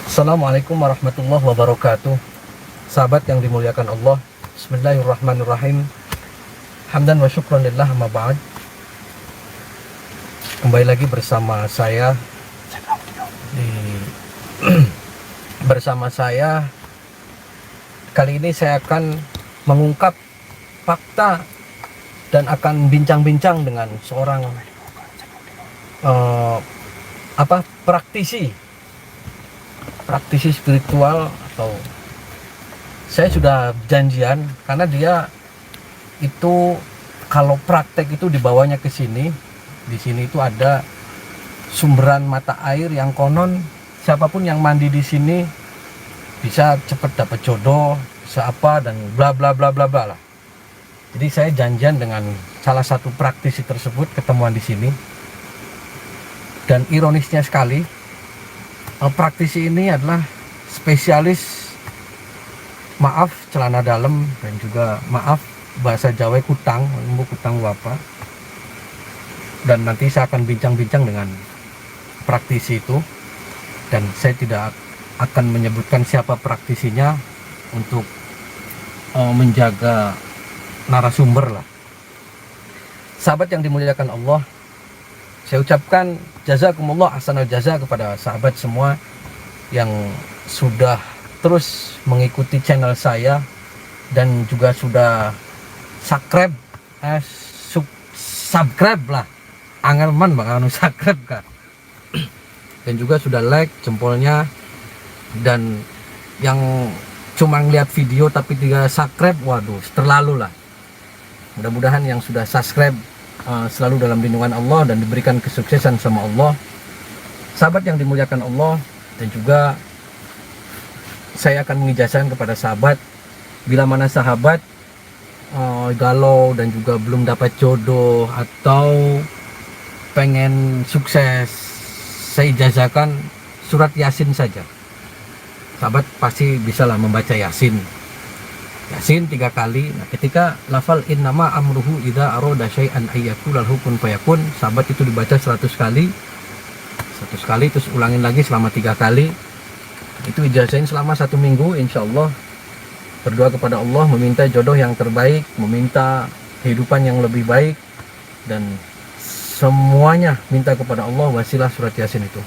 Assalamualaikum warahmatullahi wabarakatuh. Sahabat yang dimuliakan Allah, Bismillahirrahmanirrahim. Hamdan wa syukran lillah, amma ba'd. Kembali lagi bersama saya bersama saya. Kali ini saya akan mengungkap fakta dan akan bincang-bincang dengan seorang praktisi spiritual, atau saya sudah janjian karena dia itu kalau praktek itu dibawanya ke sini. Di sini itu ada sumberan mata air yang konon siapapun yang mandi di sini bisa cepat dapat jodoh, bisa apa dan bla bla bla bla bla lah. Jadi saya janjian dengan salah satu praktisi tersebut ketemuan di sini. Dan ironisnya sekali, praktisi ini adalah spesialis celana dalam dan juga bahasa Jawa kutang apa. Dan nanti saya akan bincang-bincang dengan praktisi itu, dan saya tidak akan menyebutkan siapa praktisinya untuk menjaga narasumber lah. Sahabat yang dimuliakan Allah, saya ucapkan jazakumullah ahsanal jaza kepada sahabat semua yang sudah terus mengikuti channel saya dan juga sudah subscribe lah, angelman bang subscribe kan, dan juga sudah like jempolnya, dan yang cuma ngeliat video tapi tidak subscribe, waduh terlalu lah. Mudah-mudahan yang sudah subscribe selalu dalam lindungan Allah dan diberikan kesuksesan sama Allah. Sahabat yang dimuliakan Allah, dan juga saya akan mengijazahkan kepada sahabat, bila mana sahabat galau dan juga belum dapat jodoh atau pengen sukses, saya ijazahkan surat Yasin saja. Sahabat pasti bisalah membaca Yasin 3 kali. Nah, ketika lafal innama amruhu idza arada syai'an ayyakul hukun fayakun, sahabat itu dibaca 100 kali, terus ulangin lagi selama 3 kali. Itu ijazahin selama 1 minggu, insyaallah. Berdoa kepada Allah, meminta jodoh yang terbaik, meminta kehidupan yang lebih baik, dan semuanya minta kepada Allah wasilah surat Yasin itu.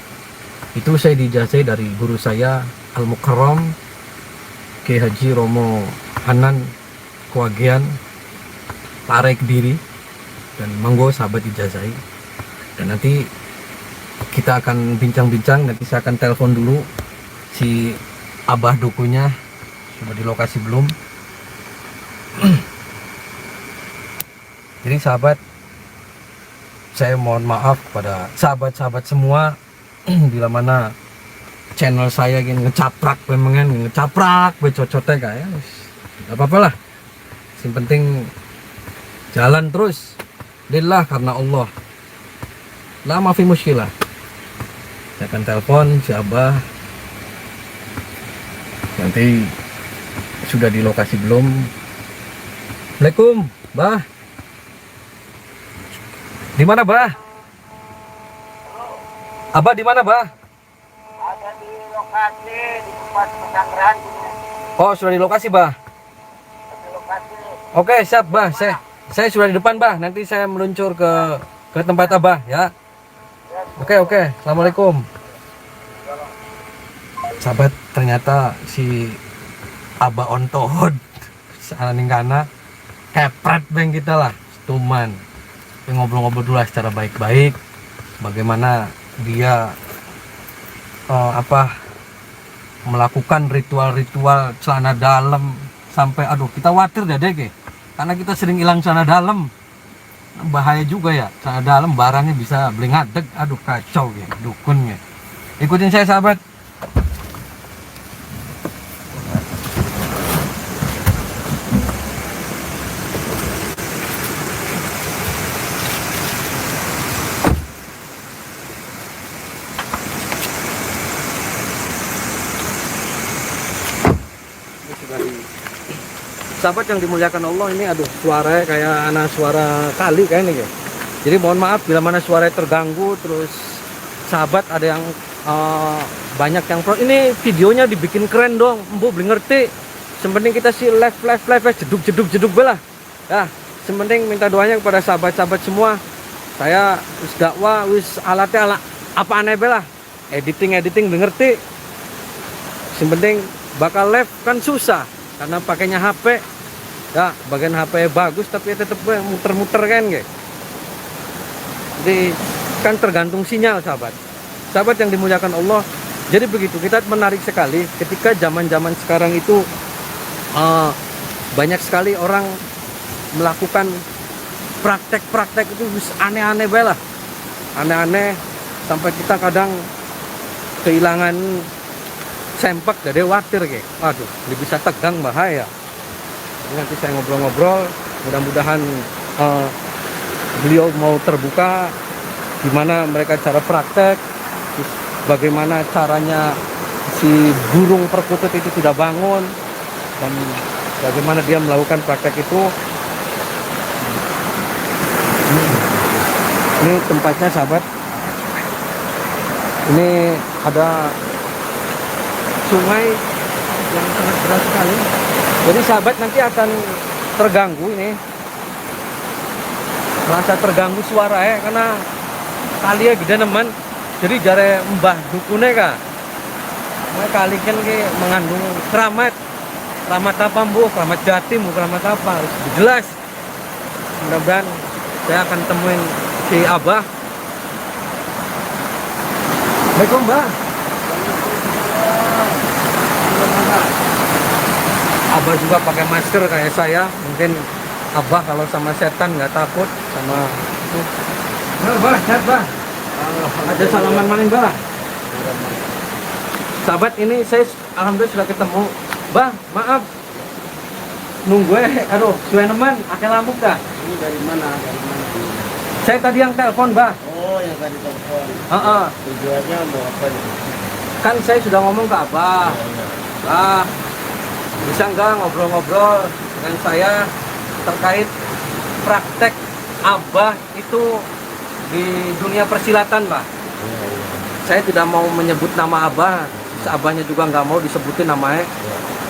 Itu saya diijazahi dari guru saya Al-Mukarram Kiai Haji Romo Hanan Kewagian Pare Kediri, dan monggo sahabat ijazahi. Dan nanti kita akan bincang-bincang. Nanti saya akan telepon dulu si abah dukunya, sudah di lokasi belum. Jadi sahabat, saya mohon maaf pada sahabat-sahabat semua bila mana channel saya ingin ngecaprak becocotnya kayak gak apa-apa lah. Yang penting jalan terus lillah, karena Allah la mafi muskilah. Saya akan telepon si abah, nanti sudah di lokasi belum. Assalamualaikum bah, di mana bah? Abah di mana bah? Ada di lokasi, di tempat pesanggrahan. Oh, sudah di lokasi bah. Di lokasi. Oke, siap bah. Saya sudah di depan bah. Nanti saya meluncur ke tempat abah ya. Oke. Assalamualaikum. Sahabat, ternyata si abah ontohod sananing kana kepret beng kita lah, tuman. Ngobrol-ngobrol dulu secara baik-baik bagaimana dia melakukan ritual-ritual celana dalam sampai kita khawatir deh karena kita sering hilang celana dalam. Bahaya juga ya, celana dalam barangnya bisa beli ngadeg, kacau ya dukunnya. Ikutin saya sahabat. Sahabat yang dimuliakan Allah, ini suaranya kayak anak suara kali kayaknya ya. Jadi mohon maaf bila mana suaranya terganggu, terus sahabat ada yang banyak yang pro ini videonya dibikin keren dong, embu beli ngerti. Sementing kita sih live jeduk belah. Ya, sementing minta doanya kepada sahabat-sahabat semua. Saya wis dakwah wis alatnya ala apa aneh belah. Editing beli ngerti. Sementing bakal live kan susah karena pakainya HP. Ya, bagian HP bagus tapi tetep muter-muter kan guys. Jadi kan tergantung sinyal sahabat yang dimuliakan Allah. Jadi begitu, kita menarik sekali ketika zaman sekarang itu banyak sekali orang melakukan praktek itu aneh-aneh belah, aneh-aneh sampai kita kadang kehilangan sempak dari khawatir kayak, waduh ini bisa tegang bahaya. Nanti saya ngobrol-ngobrol, mudah-mudahan beliau mau terbuka gimana mereka cara praktek, terus bagaimana caranya si burung perkutut itu tidak bangun, dan bagaimana dia melakukan praktek itu. Ini tempatnya sahabat, ini ada sungai yang sangat deras sekali. Jadi sahabat nanti akan terganggu ini, merasa terganggu suara ya, karena kali ya gede nemen. Jadi jare mbah dukune kah, kali kan mengandung keramat apa bu, keramat jatim, keramat apa, harus jelas. Mudah-mudahan saya akan temuin si Abah. Assalamualaikum mbah. Abah juga pakai masker kayak saya. Mungkin Abah kalau sama setan nggak takut sama itu. Nah, bah, sehat bah. Ada salaman maling bah. Sahabat ini saya alhamdulillah sudah ketemu. Bah, maaf. Nunggu aduh, suwe neman, akeh lamuk dah. Ini dari mana? Saya tadi yang telepon, bah. Oh, yang tadi telepon. Tujuannya mau apa nih? Kan saya sudah ngomong ke Abah. Bah, bisa nggak ngobrol-ngobrol dengan saya terkait praktek Abah itu di dunia persilatan, Pak. Saya tidak mau menyebut nama Abah, Abahnya juga nggak mau disebutin namanya.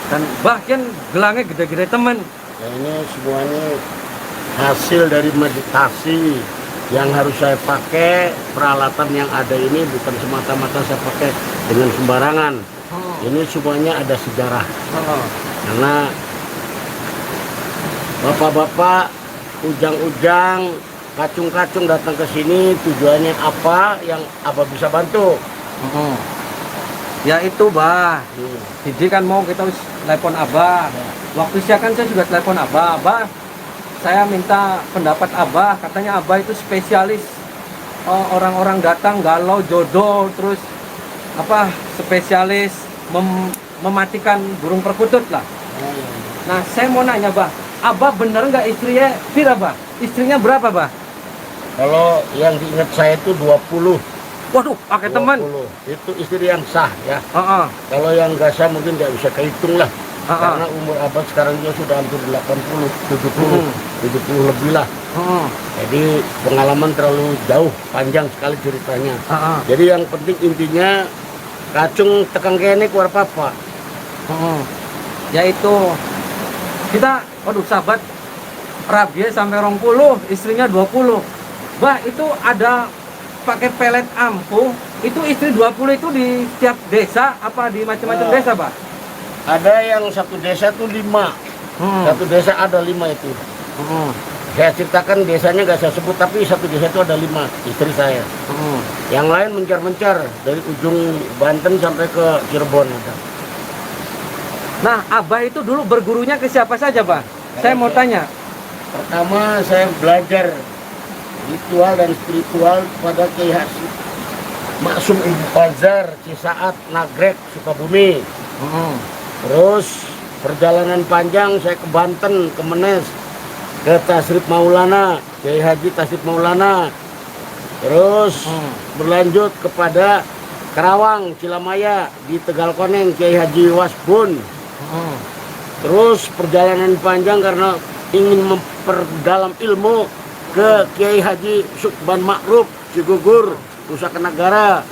Dan bahkan gelangnya gede-gede temen. Ya, ini semuanya hasil dari meditasi yang harus saya pakai. Peralatan yang ada ini bukan semata-mata saya pakai dengan sembarangan. Ini semuanya ada sejarah. Karena bapak-bapak, ujang-ujang, kacung-kacung datang ke sini tujuannya apa yang Abah bisa bantu? Ya itu bah. Jadi kan mau kita telepon Abah. Waktu saya kan saya juga telepon Abah. Abah, saya minta pendapat Abah. Katanya Abah itu spesialis orang-orang datang galau jodoh, terus apa spesialis mematikan burung perkutut lah. Nah saya mau nanya bah, Abah bener nggak istrinya pira bah? Istrinya berapa bah? Kalau yang diingat saya itu 20. Waduh, pakai teman. Itu istri yang sah ya. Kalau yang nggak sah mungkin nggak bisa kehitung lah. Karena umur Abah sekarang juga sudah hampir 80, 70 lebih lah. Jadi pengalaman terlalu jauh, panjang sekali ceritanya. Jadi yang penting intinya kacung tekan kene keluar papa. Yaitu kita, waduh sahabat, Rabia sampai 20, istrinya 20. Bah, itu ada pakai pelet ampuh. Itu istri 20 itu di setiap desa apa di macam-macam desa, Bah? Ada yang satu desa tuh 5. Satu desa ada 5 itu. Saya ceritakan desanya nggak saya sebut, tapi satu desa itu ada 5 istri saya. Yang lain mencar-mencar dari ujung Banten sampai ke Cirebon ada. Nah, Abah itu dulu bergurunya ke siapa saja, Bah? Saya mau tanya. Pertama saya belajar ritual dan spiritual pada Kiai Hasyim Maksum Ibu Fazar, Cisaat, Nagrek, Sukabumi. Terus perjalanan panjang saya ke Banten, ke Menes, ke Tasrif Maulana, Kiai Haji Tasrif Maulana. Terus berlanjut kepada Karawang, Cilamaya, di Tegal Koneng, Kiai Haji Wasbun. Terus perjalanan panjang karena ingin memperdalam ilmu ke Kiai Haji Sukban Ma'ruf, Cigugur, Nusa Tenggara.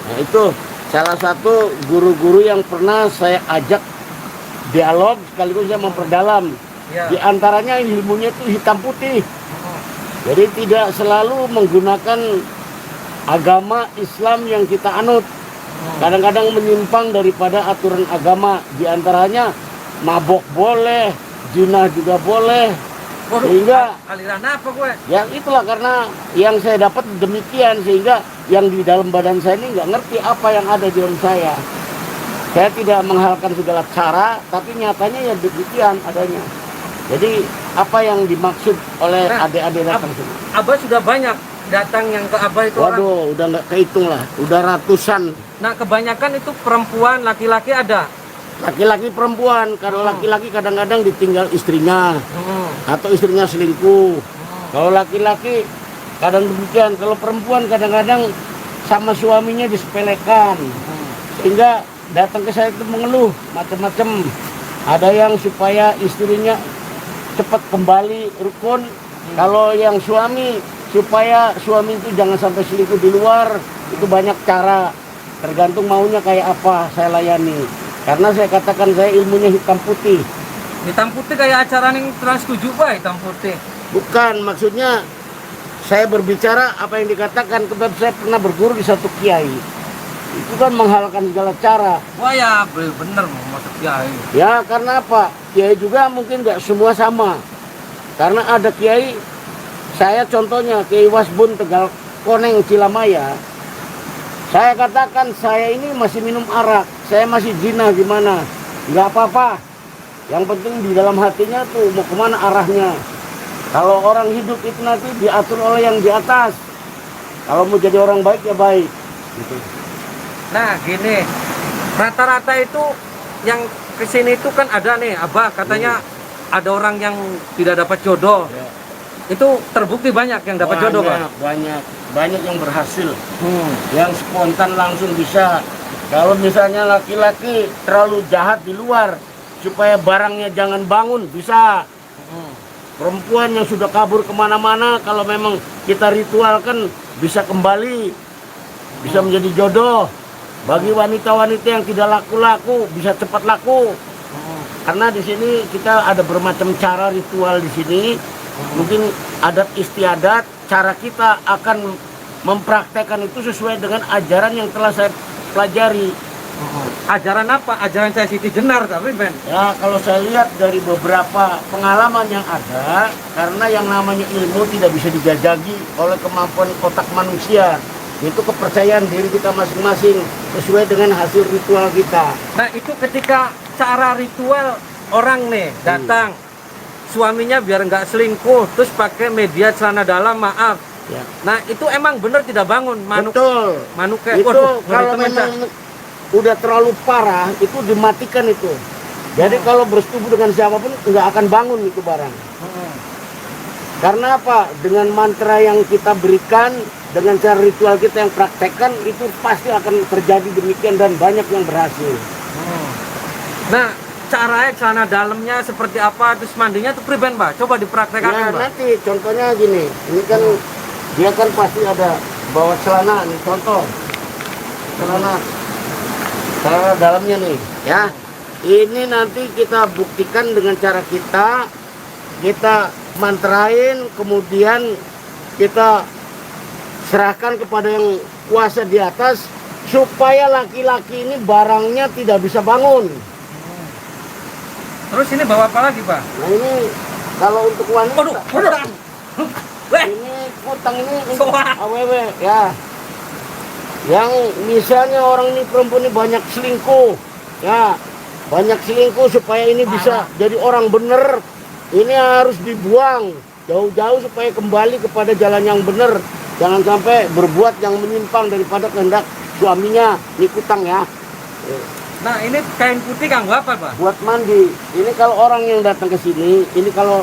Nah, itu salah satu guru-guru yang pernah saya ajak dialog sekaligus saya memperdalam. Ya. Di antaranya ilmunya itu hitam putih. Jadi tidak selalu menggunakan agama Islam yang kita anut. Kadang-kadang menyimpang daripada aturan agama. Di antaranya mabok boleh, zina juga boleh. Waduh, Sehingga aliran apa gue? ya itulah karena yang saya dapat demikian, sehingga yang di dalam badan saya ini nggak ngerti apa yang ada di dalam saya. Saya tidak menghalalkan segala cara, tapi nyatanya ya demikian adanya. Jadi apa yang dimaksud oleh Nah, adik-adik datang sini? Abah sudah banyak datang yang ke Abah itu orang. Waduh, udah nggak kehitung lah, udah ratusan. Nah kebanyakan itu perempuan, laki-laki ada. Laki-laki perempuan, kalau laki-laki kadang-kadang ditinggal istrinya Hmm. atau istrinya selingkuh. Kalau laki-laki kadang demikian, kalau perempuan kadang-kadang sama suaminya disepelekan. Sehingga datang ke saya itu mengeluh macam-macam. Ada yang supaya istrinya cepat kembali rukun. Kalau yang suami supaya suami itu jangan sampai selingkuh di luar, itu banyak cara. Tergantung maunya kayak apa saya layani. Karena saya katakan saya ilmunya hitam putih. Hitam putih kayak acara yang Trans 7 Pak, hitam putih. Bukan, maksudnya saya berbicara apa yang dikatakan, sebab saya pernah berguru di satu kiai. Itu kan menghalalkan segala cara. Wah ya bener mau masuk kiai. Ya karena apa? Kiai juga mungkin nggak semua sama. Karena ada kiai, saya contohnya Kiai Wasbun Tegal Koneng Cilamaya. Saya katakan saya ini masih minum arak, saya masih zina gimana? Nggak apa-apa. Yang penting di dalam hatinya tuh mau kemana arahnya. Kalau orang hidup itu nanti diatur oleh yang di atas. Kalau mau jadi orang baik ya baik. Gitu. Nah gini, rata-rata itu yang kesini itu kan ada nih Abah katanya ada orang yang tidak dapat jodoh. Ya. Itu terbukti banyak yang dapat jodoh Pak. Banyak yang berhasil. Yang spontan langsung bisa. Kalau misalnya laki-laki terlalu jahat di luar supaya barangnya jangan bangun, bisa. Perempuan yang sudah kabur kemana-mana, kalau memang kita ritualkan bisa kembali, bisa menjadi jodoh. Bagi wanita-wanita yang tidak laku-laku bisa cepat laku. Karena di sini kita ada bermacam cara ritual di sini. Mungkin adat istiadat, cara kita akan mempraktekkan itu sesuai dengan ajaran yang telah saya pelajari. Ajaran apa? Ajaran saya Siti Jenar tapi Ben. Ya kalau saya lihat dari beberapa pengalaman yang ada, karena yang namanya ilmu tidak bisa dijajagi oleh kemampuan otak manusia. Itu kepercayaan diri kita masing-masing sesuai dengan hasil ritual kita. Nah itu ketika cara ritual orang nih datang, suaminya biar nggak selingkuh, terus pakai media celana dalam, maaf. Ya. Nah itu emang bener tidak bangun manuk. Betul. Manuk kayak Itu waduh, ngeri kalau temen, memang Cak. udah terlalu parah itu dimatikan itu. Jadi kalau bersetubuh dengan siapapun nggak akan bangun itu barang. Karena apa? Dengan mantra yang kita berikan, dengan cara ritual kita yang praktekkan, itu pasti akan terjadi demikian dan banyak yang berhasil. Nah caranya celana dalamnya seperti apa, terus mandinya tuh pribadi Pak, coba dipraktekkan Nah Pak. nanti contohnya gini, ini kan dia kan pasti ada bawa celana nih, contoh celana dalamnya nih, ya. Ini nanti kita buktikan dengan cara kita mantrain, kemudian kita serahkan kepada yang kuasa di atas supaya laki-laki ini barangnya tidak bisa bangun. Terus ini bawa apa lagi Pak? Nah ini kalau untuk wanita, Waduh. Weh, ini kutang ini untuk Soal. awewe ya. Yang misalnya orang ini perempuan ini banyak selingkuh, ya banyak selingkuh supaya ini bisa jadi orang bener. Ini harus dibuang jauh-jauh supaya kembali kepada jalan yang benar. Jangan sampai berbuat yang menyimpang daripada kehendak suaminya. Ini kutang ya. nah ini kain putih Kang apa Pak? Buat mandi. Ini kalau orang yang datang ke sini, ini kalau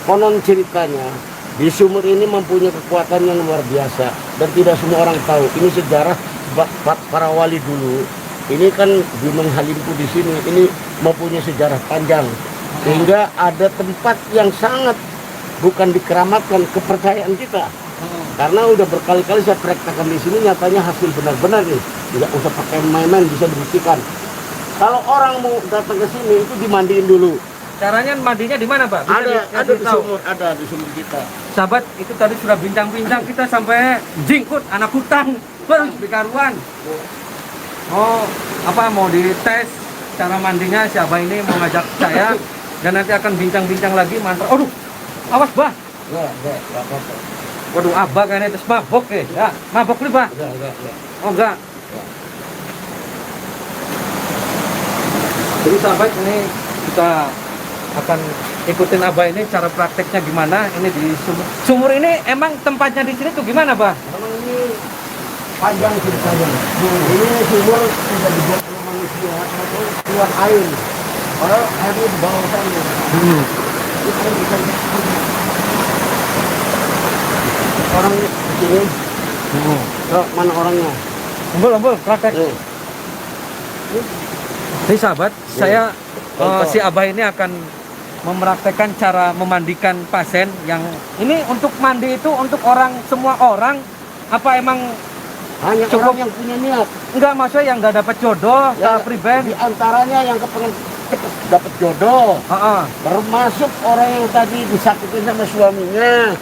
konon ceritanya di sumur ini mempunyai kekuatan yang luar biasa dan tidak semua orang tahu. Ini sejarah para wali dulu. Ini kan Gunung Halimpu di sini. Ini mempunyai sejarah panjang. Sehingga ada tempat yang sangat bukan dikeramatkan, kepercayaan kita. Karena udah berkali-kali saya praktekkan di sini, nyatanya hasil benar-benar nih. Tidak usah pakai main-main, bisa dibuktikan. Kalau orang mau datang ke sini itu dimandiin dulu. Caranya mandinya di mana, Pak? Bisa Ada di tahu? sumur, ada di sumur kita. Sahabat, itu tadi sudah bincang-bincang kita sampai jingkut anak hutan. Di karuan. Oh, apa mau dites cara mandinya, si Abah ini mau ngajak saya dan nanti akan bincang-bincang lagi mantra. Aduh, awas Bah. Enggak apa-apa. Waduh, Abah kayaknya terus mabok ya. Ya, mabok nih Bah. Enggak. Oh enggak. Jadi sahabat, ini kita akan ikutin Abah ini cara prakteknya gimana. Ini di sumur. Sumur ini emang tempatnya di sini tuh gimana, Bah? Memang ini panjang ceritanya. Ini sumur tidak dibuat oleh manusia atau keluar air. Padahal airnya di bawah sana. Ini air bisa orang di sini. Mana orangnya? Umbul, praktek. Jadi sahabat, saya si Abah ini akan mempraktekkan cara memandikan pasien yang ini untuk mandi itu untuk semua orang apa emang Hanya cukup orang yang punya niat. enggak, maksudnya yang enggak dapat jodoh Ya, priben. di antaranya yang kepengen cepet dapat jodoh, termasuk orang yang tadi disakitin sama suaminya,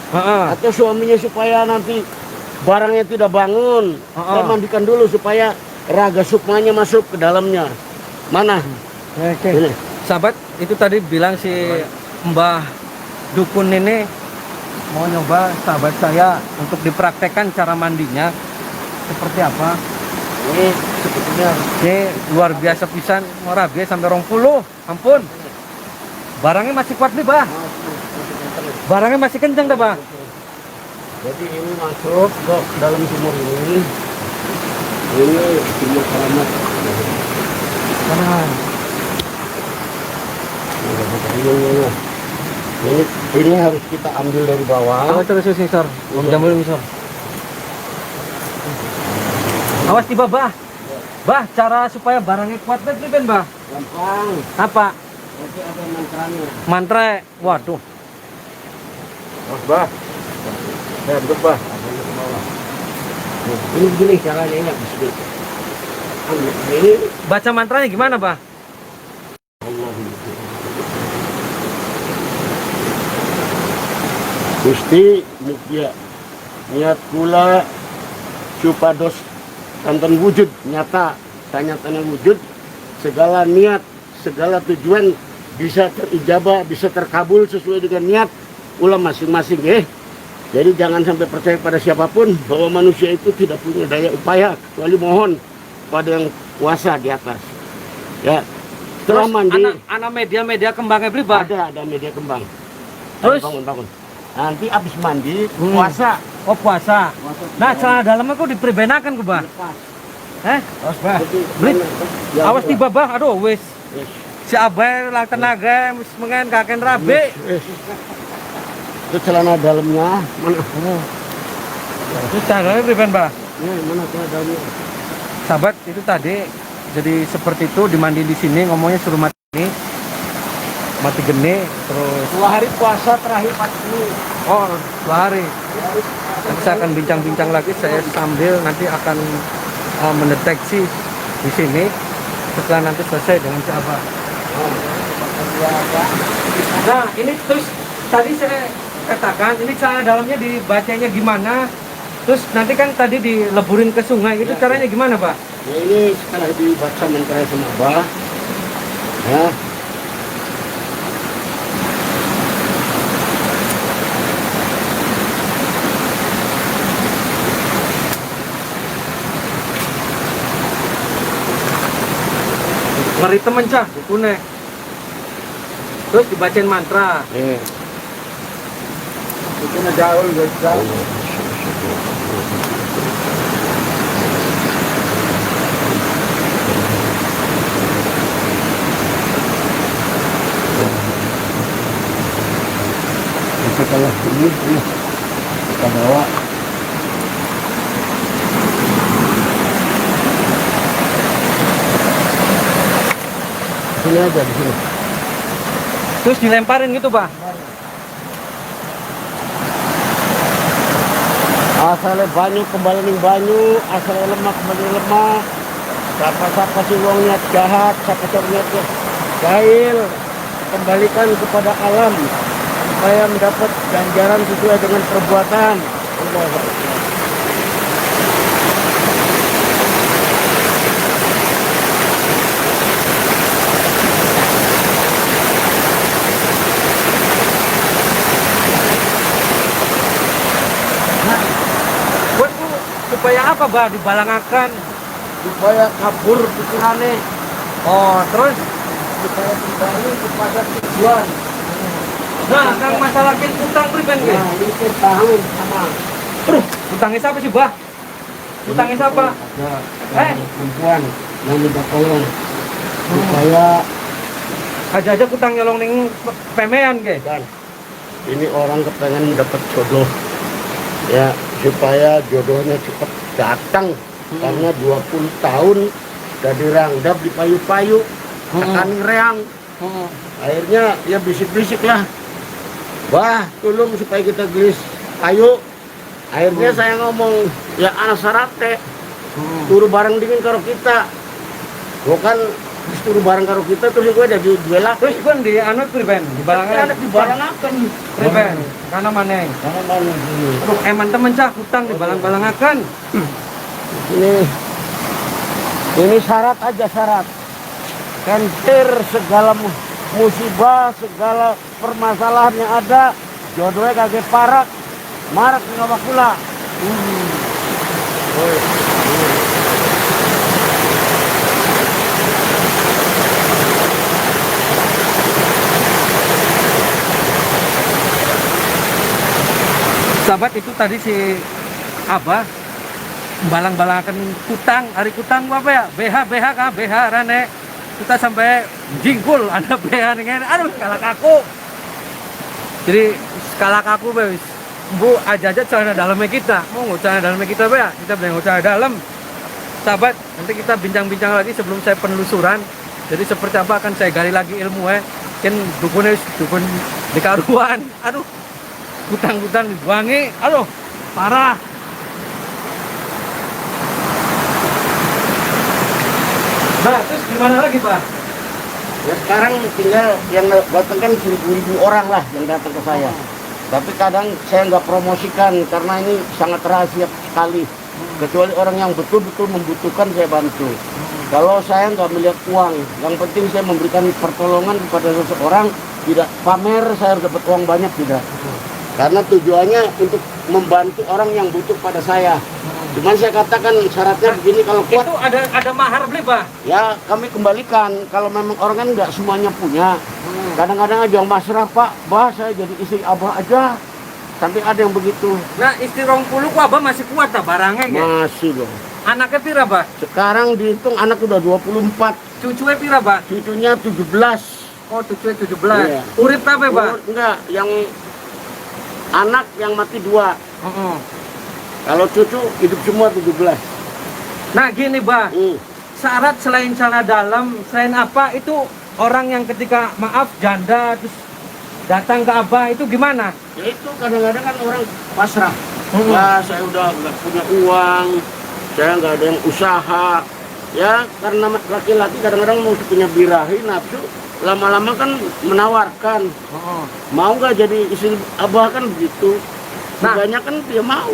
atau suaminya supaya nanti barangnya tidak bangun. Saya mandikan dulu supaya raga sukmanya masuk ke dalamnya. Mana? Oke. Ini. Sahabat, itu tadi bilang si Mbah Dukun ini mau nyoba sahabat saya untuk dipraktekkan cara mandinya seperti apa. Ini sebetulnya Ini luar biasa pisan, murah biasa sampai 20. Ampun. Barangnya masih kuat nih, Bah. Barangnya masih kencang dah, Bah. jadi ini masuk ke dalam sumur ini. Ini sumur keramat. Ini harus kita ambil dari bawah. Terus sensor. Om Jamil sensor. Awas tiba, Bah. Bah, cara supaya barangnya kuat kan Ben, Bah? Gampang. Apa? Nanti ada mantranya. Mantra. Waduh. Bah. Saya ambil bah. Ambil ke bawah. Ini begini caranya ya. Bismillah. Ambil ini. Baca mantranya gimana, Bah? Gusti Mukya niat kula supados kanton wujud nyata tanya-tanya wujud segala niat segala tujuan bisa terijabah bisa terkabul sesuai dengan niat ulah masing-masing jadi jangan sampai percaya pada siapapun bahwa manusia itu tidak punya daya upaya kecuali mohon pada yang kuasa di atas ya. Setelah mandi anak media kembangnya beli, Bah? ada media kembang. Terus bangun nanti habis mandi puasa. Oh, puasa. Nah, celana dalamnya kok dipribenakan ke, Bah? Awas, Bah. Beli. Ya, Awas tiba, Bah. Aduh, wis. Yes. Si Abah lang tenaga, wis mengen kaken rabe. Itu celana dalamnya mana? Terus caranya priben, Bah? Mana celana dalamnya? Sahabat, itu tadi jadi seperti itu dimandi di sini, ngomongnya suruh mati geni, terus 2 hari puasa terakhir pagi. oh 2 hari. Nanti saya akan bincang-bincang lagi, saya sambil nanti akan mendeteksi di sini setelah nanti selesai dengan siapa. Nah, ini terus tadi saya katakan ini cara dalamnya dibacanya gimana, terus nanti kan tadi dileburin ke sungai, itu caranya gimana, Pak? Ya, ini setelah dibaca mantra sama Abah ya. Ngeri temen cah, dukune. Terus dibacain mantra. Itu jauh jauh. Setelah ini kita bawa sini aja di sini. Terus dilemparin gitu, Pak? Asalnya banyu kembali banyu, asalnya lemah kembali lemah. Siapa-siapa si wong niat jahat, siapa-siapa niat jahil, kembalikan kepada alam supaya mendapat ganjaran sesuai dengan perbuatan. Allahu Akbar. Buat tuh supaya apa bah dibalangakan? Supaya kabur pikirannya, Oh terus, supaya kembali kepada tujuan. nah kang masalah kin utang priben ge? Nah, ini saya tahan sama Terus utangnya siapa sih bah? Utangnya siapa? ada perempuan yang minta tolong supaya Aja utang nyolong ning pemean ge. dan ini orang kepengen dapat jodoh ya, supaya jodohnya cepat datang karena 20 tahun udah dirangdap di payu-payu tekan reang, akhirnya ya bisik-bisik lah, wah tolong supaya kita gelis ayo. Akhirnya saya ngomong ya anak sarate turu bareng dingin karo kita, bukan turu bareng karo kita terus gue ada jual Terus kan di anu priben dibalangakan. ada di barangaken Priben karena maneh. karena mana gini Aduh eman temen cah utang dibalang-balangakan. ini syarat aja, syarat kentir segala musibah, segala permasalahan yang ada, jodohnya kagak parak marak nggak pula. Sahabat itu tadi si Abah balang-balangakan kutang, hari kutang gua apa ya? BH kah? BH rane. Kita sampai jingkul ada BH nih. Aduh, kalak aku. Jadi kalak aku wis. Bu aja celana dalamnya kita. Mau nggak celana dalamnya kita ya? Kita beli celana dalam. Sahabat, nanti kita bincang-bincang lagi sebelum saya penelusuran. Jadi seperti apa akan saya gali lagi ilmu ya. Kan dukun di karuan. Aduh. Hutang-hutang dibuangi, aduh, parah. Bah, terus gimana lagi, Pak? Ya sekarang tinggal yang datang kan ribu orang lah yang datang ke saya. Tapi kadang saya nggak promosikan karena ini sangat rahasia sekali. Kecuali orang yang betul-betul membutuhkan saya bantu. Kalau saya nggak melihat uang, yang penting saya memberikan pertolongan kepada seseorang, tidak pamer saya harus dapat uang banyak, tidak. Karena tujuannya untuk membantu orang yang butuh pada saya. Cuman saya katakan syaratnya begini, kalau kuat Itu ada mahar beli, Pak? ya kami kembalikan. Kalau memang orang kan nggak semuanya punya. Kadang-kadang aja yang masrah, Pak, bah saya jadi istri abah aja. Sampai ada yang begitu. Nah, istri 20 ku Abah masih kuat tak barangnya ya? Masih dong. Anaknya pira, Pak? Sekarang dihitung anak udah 24, Cucunya pira, Pak? cucunya 17. Oh, cucunya 17. Iya. Urip apa, Pak? Enggak, yang anak yang mati 2. Heeh. Kalau cucu hidup semua 17. Nah, gini, Pak. Syarat selain celana dalam, selain apa itu orang yang ketika maaf janda terus datang ke Abah itu gimana? Ya itu kadang-kadang kan orang pasrah. Ya saya udah nggak punya uang, saya nggak ada yang usaha. Ya karena laki-laki kadang-kadang mau punya birahi nafsu, lama-lama kan menawarkan. Mau nggak jadi istri abah kan begitu. Nah. Banyak kan dia mau.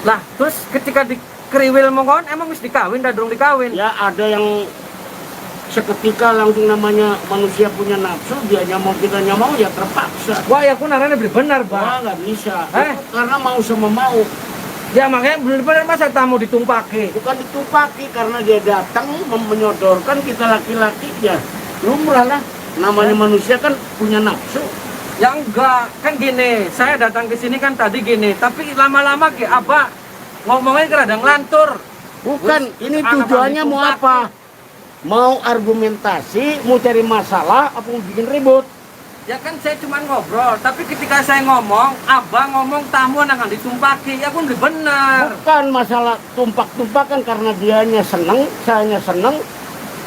Lah, terus ketika di kriwil mongkon emang mesti dikawin dah dong dikawin. Ya ada yang seketika langsung namanya manusia punya nafsu, dianya mau kitanya mau ya terpaksa. Wah, ya aku narane bener, Pak. Wah nggak bisa. Eh? Itu karena mau sama mau. Ya makanya bener-bener masa tamu ditumpaki. Bukan ditupaki karena dia datang menyodorkan kita laki-laki ya lumrah lah, namanya manusia kan punya nafsu. Ya enggak, kan gini, saya datang ke sini kan tadi gini, tapi lama-lama ke Abah ngomongnya kadang ngelantur. Bukan, Terus, ini anak tujuannya abang mau ditumpaki. apa? Mau argumentasi, mau cari masalah, apa mau bikin ribut? Ya kan saya cuma ngobrol, tapi ketika saya ngomong, Abah ngomong tamu akan ditumpaki, ya pun bener. Bukan masalah tumpak-tumpakan karena dianya seneng, sayanya seneng.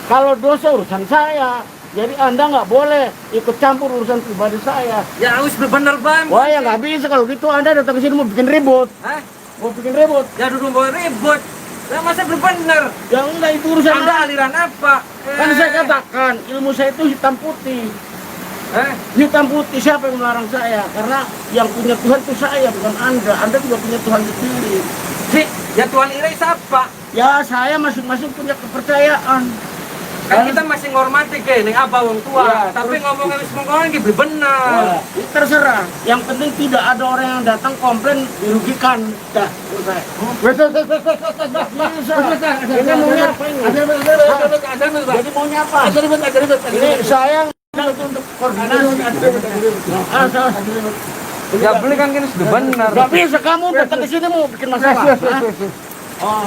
Kalau dosa urusan saya, jadi Anda nggak boleh ikut campur urusan pribadi saya. Ya harus bener, Bang. Wah ya nggak bisa kalau gitu, Anda datang ke sini mau bikin ribut. Hah? Mau bikin ribut. Ya duduk mau ribut. Lah masa benar. Yang enggak itu urusan Anda aliran apa? Kan saya katakan ilmu saya itu hitam putih. Hitam putih, siapa yang melarang saya? Karena yang punya Tuhan itu saya, bukan Anda. Anda juga punya Tuhan sendiri. Si, ya Tuhan Ira siapa? Ya saya masing-masing punya kepercayaan. Kan kita masih ngormati ke ning abah wong tua, Ya, tapi terus- ngomongnya wis mengkonon iki bener. Nah, terserah. Yang penting tidak ada orang yang datang komplain dirugikan. Dah, selesai. Bisa. Ini maunya apa ini? Jadi maunya apa? Ini saya untuk koordinasi. Ya beli kan kini sudah benar. Gak bisa kamu datang ke sini mau bikin masalah. Oh,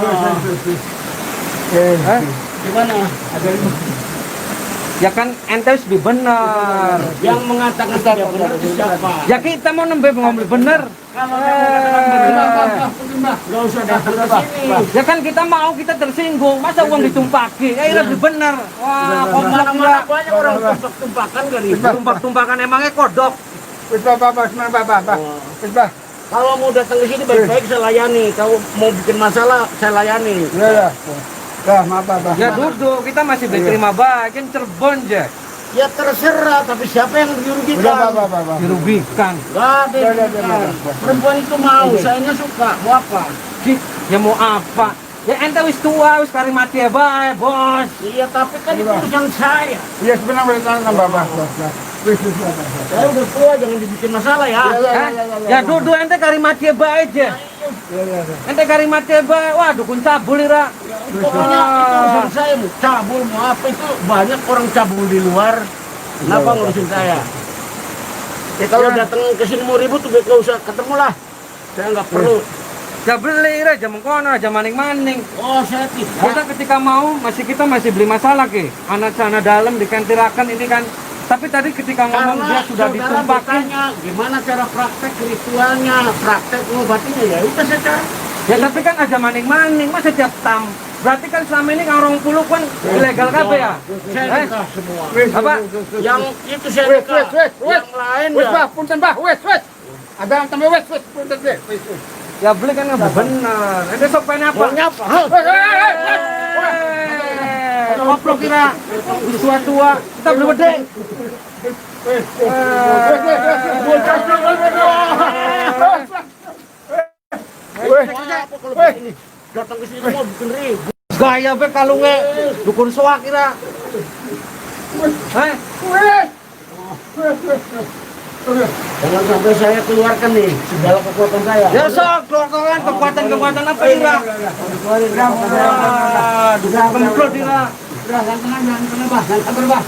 gimana? Ya kan ente wis bener. Yang mengatakan tidak benar itu siapa? Ya kita mau nembe ngomong bener. Kalau yang mengatakan benar, nggak usah datang ke sini. Ya kan kita mau kita tersinggung, masa uang ditumpaki? Ya Ira bener. Wah, kok Mana-mana banyak orang tumpak-tumpakan kan itu. tumpak-tumpakan emangnya kodok. Kalau mau datang ke sini baik-baik saya layani. Kalau mau bikin masalah saya layani. Ya duduk, kita masih diterima baik, kan Cirebon aja. Ya terserah, tapi siapa yang dirugikan? Dirugikan. Gak ada yang dirugikan. Perempuan itu mau, sayanya suka. Mau apa? Cik, ya mau apa? Ya ente wis tua, wis kari mati ya bae, bos. Iya, tapi kan itu urusan saya. Iya sebenarnya Bapak. Saya udah tua, jangan dibikin masalah ya. Ya duduk ente kari mati ya bae aja. Ente kari mati ya bae, wah dukun cabul Ira. Pokoknya itu urusan saya, mau cabul, mau apa itu banyak orang cabul di luar. Kenapa ngurusin saya? Ya kalau datang ke sini mau ribut, gak usah ketemu lah. Saya nggak perlu. Ya beli Ira, jam kono, jam maning-maning. Oh, saya tidak. Kita ketika mau, kita masih beli masalah ke. Anak sana dalam dikantirakan ini kan. Tapi tadi ketika ngomong dia sudah saudara ditumpakin. bertanya, gimana cara praktek ritualnya, praktek ngobatinya, ya udah saya cari. Ya tapi kan aja maning-maning, masa tiap tam. Berarti kan selama ini kan orang puluh kan ilegal kabeh ya? Saya Eh? nikah semua. Apa? Yang itu saya nikah. Yang lain ya. Punten Bah, ada yang tambah punten Ya beli kan nggak bener. Itu sok pengen apa? Maunya apa? Ngobrol kira tua-tua, kita beli gede. Apa kalau begini? Datang ke sini mau bikin ribut. Gaya be kalungnya dukun soak kira. Jangan sampai saya keluarkan nih segala kekuatan saya. Ya sok keluarkan kekuatan apa kira? Dukun kemplot kira. Jangan kena bah, jangan sabar bah.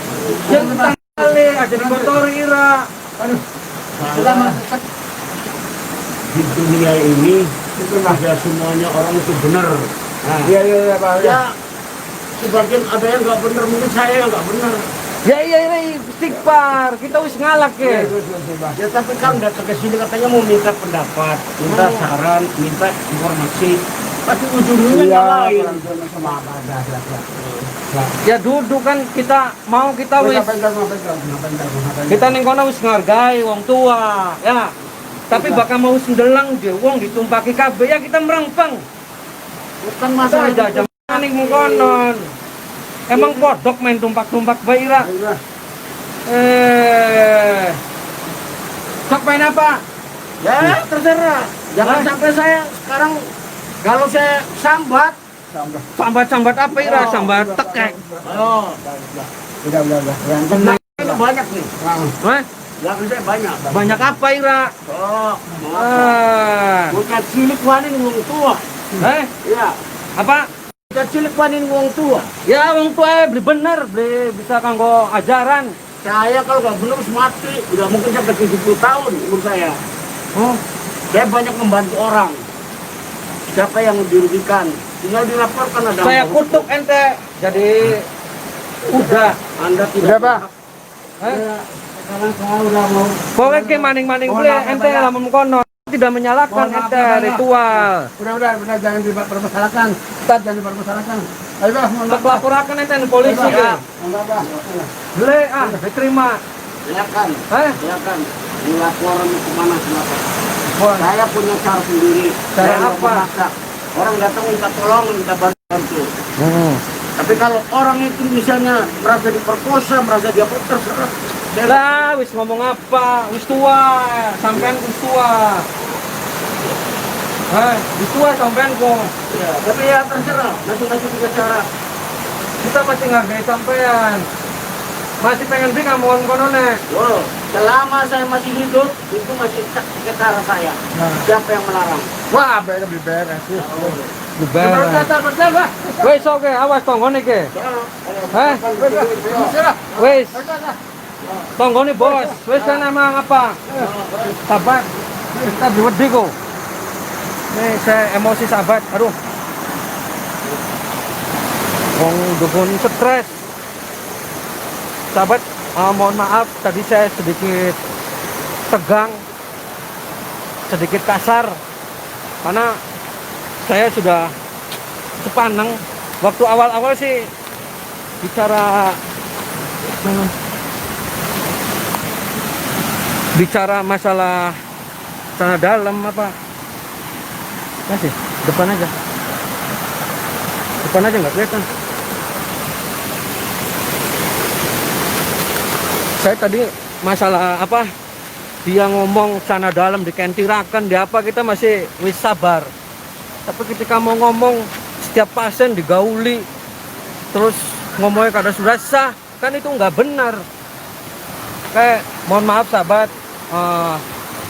Jangan kali aja dikotori kira. Di dunia ini itu ada semuanya orang itu benar. Nah, Iya Pak. ya sebagian ada yang nggak benar, mungkin saya yang nggak benar. Ya istighfar, kita wis ngalak ya. Ya tapi kan datang ke sini katanya mau minta pendapat, minta saran, minta informasi. Tapi ujungnya yang lain. Ya duduk kan kita mau kita wis kita ning kono wis ngargai wong tua ya. Tapi bakal mau sendelang dia wong ditumpaki kabeh ya kita merengpeng. Bukan masalah Aja aja ning mengkonon. Emang kodok main tumpak-tumpak bae Ira. Sok main apa? Ya terserah. Jangan sampai saya sekarang kalau saya sambat. Sambat-sambat apa Ira? Sambat tekek. Oh, Udah. tenang itu banyak nih. Hah? Belakang saya banyak. Banyak apa Ira? Oh, Ah. bukan cilik wanin wong tua. Iya. Apa? Bukan cilik wanin wong tua. Ya wong tua beli bener, beli bisa kanggo ajaran. Saya kalau nggak benar harus mati. Udah mungkin sampai 70 tahun umur saya. Oh, Saya banyak membantu orang. Siapa yang dirugikan? Tinggal dilaporkan ada. saya kutuk ente. Jadi udah. Anda tidak. Udah, Pak. Ya, sekarang saya udah mau. Pokoknya ke maning-maning beli ente lamun kono tidak menyalahkan ente ritual. Udah jangan dipermasalahkan. Jangan dipermasalahkan. Ayo Bah, Untuk laporakan ente di polisi ya. Beli diterima. Silakan. Eh? Silakan. Melaporan kemana silakan. Wah. Saya punya cara sendiri. Cara Saya nggak apa? memaksa. Orang datang minta tolong, minta bantu. Hmm. Tapi kalau orang itu misalnya merasa diperkosa, merasa dia terserah. Saya Lah, wis ngomong apa? Wis tua, sampean wis tua. Wis tua sampean kok. ya, tapi ya terserah. Masing-masing punya cara. Kita masih ngargai sampean. Masih pengen beli ngamongan kono nek. Wow, selama saya masih hidup, itu masih ke cara saya. Nah. Siapa yang melarang? Wah, baiknya beli beres. Lebaran. Wis oke, awas tonggone iki. Hah? Wis. Tonggone bos. Wis kan emang apa? Sahabat. Kita diwedi kok. Nih saya emosi sahabat. Aduh. Wong dukun stres. Sahabat, mohon maaf tadi saya sedikit tegang, sedikit kasar, karena saya sudah sepaneng. Waktu awal-awal sih bicara masalah tanah dalam apa? Masih depan aja nggak kelihatan. Saya tadi masalah apa, dia ngomong sana dalam dikentirakan di apa, kita masih wis sabar. Tapi ketika mau ngomong setiap pasien digauli terus ngomongnya kada sudah sah, kan itu nggak benar. Kayak mohon maaf sahabat,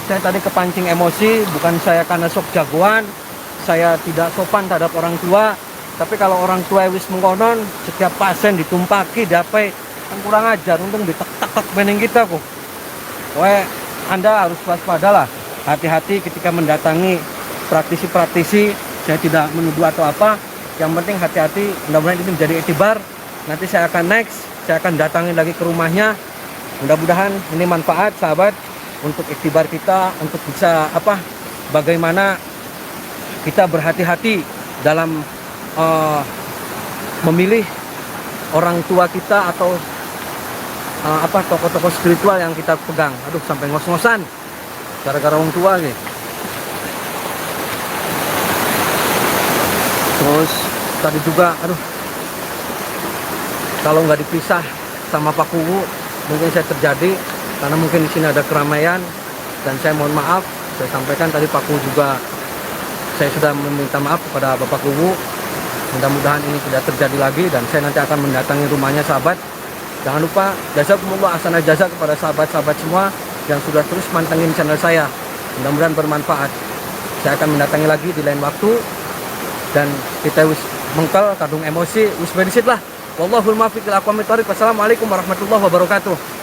saya tadi kepancing emosi, bukan saya karena sok jagoan, saya tidak sopan terhadap orang tua. Tapi kalau orang tua wis mengkonon setiap pasien ditumpaki diapai, kan kurang ajar. Untung ditek-tek bening kita kok. Weh, Anda harus waspada lah, hati-hati ketika mendatangi praktisi-praktisi. Saya tidak menuduh atau apa, yang penting hati-hati. Mudah-mudahan ini menjadi iktibar. Nanti saya akan next, saya akan datangi lagi ke rumahnya. Mudah-mudahan ini manfaat sahabat untuk iktibar kita, untuk bisa apa, bagaimana kita berhati-hati dalam memilih orang tua kita atau apa tokoh-tokoh spiritual yang kita pegang. Aduh, sampai ngos-ngosan gara-gara orang tua gitu. Terus tadi juga, aduh, kalau nggak dipisah sama Pak Kuwu mungkin saya terjadi, karena mungkin di sini ada keramaian, dan saya mohon maaf. Saya sampaikan tadi Pak Kuwu juga, saya sudah meminta maaf kepada Bapak Kuwu. Mudah-mudahan ini tidak terjadi lagi, dan saya nanti akan mendatangi rumahnya sahabat. Jangan lupa jazakumullah ahsanal jazak kepada sahabat-sahabat semua yang sudah terus mantengin channel saya. Mudah-mudahan bermanfaat. Saya akan mendatangi lagi di lain waktu, dan kita wis mengkel kadung emosi wis berisit lah. Wallahul muwaffiq ila aqwamit thoriq. Wassalamualaikum warahmatullahi wabarakatuh.